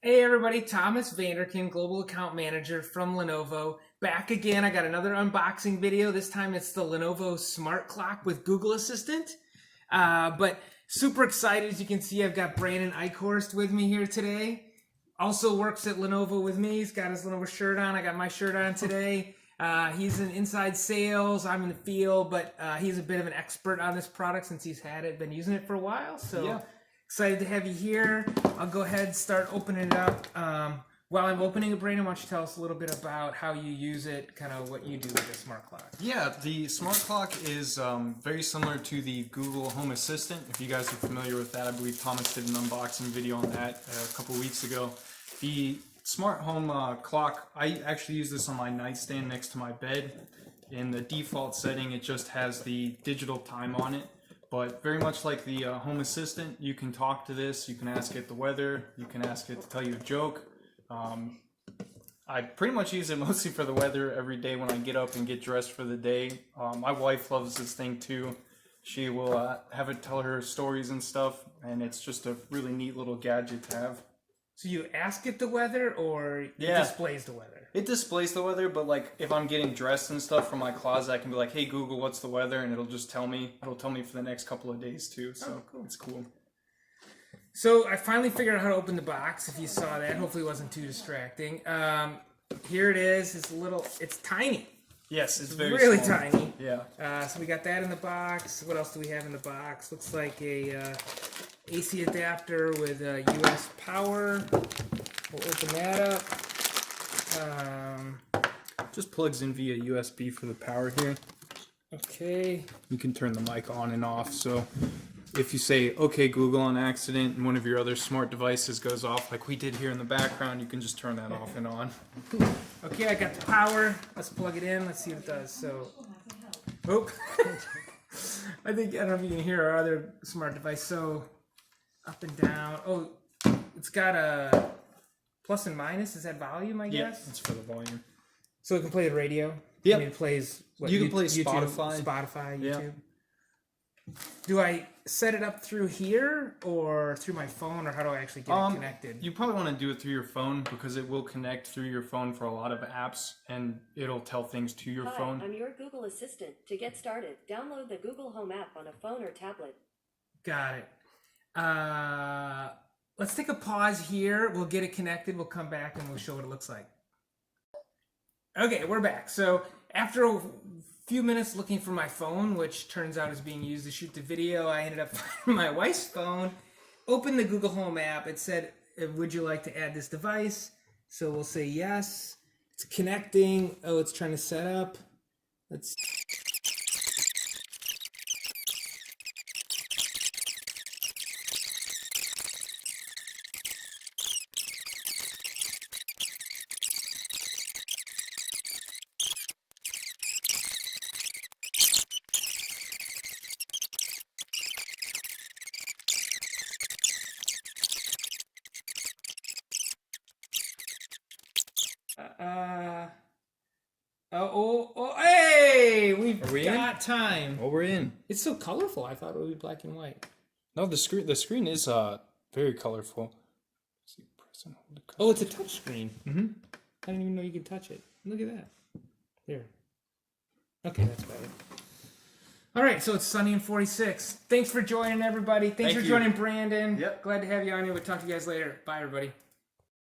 Hey everybody, Thomas Vanderkin, Global Account Manager from Lenovo. Back again, I got another unboxing video. This time it's the Lenovo Smart Clock with Google Assistant. But super excited, as you can see, I've got Brandon Eichhorst with me here today. Also works at Lenovo with me. He's got his Lenovo shirt on. I got my shirt on today. He's in inside sales. I'm in the field, but he's a bit of an expert on this product since he's been using it for a while. So. Yeah. Excited to have you here. I'll go ahead and start opening it up. While I'm opening it, Brandon, why don't you tell us a little bit about how you use it, kind of what you do with the smart clock? Yeah, the smart clock is very similar to the Google Home Assistant. If you guys are familiar with that, I believe Thomas did an unboxing video on that a couple weeks ago. The smart home clock, I actually use this on my nightstand next to my bed. In the default setting, it just has the digital time on it. But very much like the Home Assistant, you can talk to this, you can ask it the weather, you can ask it to tell you a joke. I pretty much use it mostly for the weather every day when I get up and get dressed for the day. My wife loves this thing too. She will have it tell her stories and stuff, and it's just a really neat little gadget to have. So you ask it the weather, or it displays the weather? It displays the weather, but like if I'm getting dressed and stuff from my closet, I can be like, "Hey Google, what's the weather?" and it'll just tell me. It'll tell me for the next couple of days too. So cool. It's cool. So I finally figured out how to open the box. If you saw that, hopefully it wasn't too distracting. Here it is. It's tiny. Yes, it's very really small. tiny. Yeah. So we got that in the box. What else do we have in the box? Looks like a AC adapter with US power. We'll open that up. Just plugs in via USB for the power here. Okay. You can turn the mic on and off. So if you say, "Okay, Google," on accident, and one of your other smart devices goes off, like we did here in the background, you can just turn that off and on. Okay, I got the power. Let's plug it in. Let's see what it does. So, I don't know if you can hear our other smart device. So, up and down. Oh, it's got a plus and minus. Is that volume, I guess? Yeah, it's for the volume. So it can play the radio? Yeah. I mean, it plays what? You can play YouTube, Spotify. YouTube. Do I set it up through here or through my phone, or how do I actually get it connected? You probably want to do it through your phone because it will connect through your phone for a lot of apps, and it'll tell things to your phone. I'm your Google Assistant. To get started, download the Google Home app on a phone or tablet. Got it. Let's take a pause here. We'll get it connected. We'll come back and we'll show what it looks like. Okay, we're back. So after a few minutes looking for my phone, which turns out is being used to shoot the video, I ended up finding my wife's phone, opened the Google Home app. It said, "Would you like to add this device?" So we'll say yes. It's connecting. Oh, it's trying to set up. Let's... Hey! We've got time. Oh, we're in. It's so colorful. I thought it would be black and white. No, the screen is very colorful. See, press and hold the cursor. Oh, it's a touch screen. Mm-hmm. I didn't even know you could touch it. Look at that. There. Okay, that's better. All right, so it's sunny and 46. Thanks for joining, everybody. Thanks for joining, Brandon. Yep. Glad to have you on here. We'll talk to you guys later. Bye, everybody.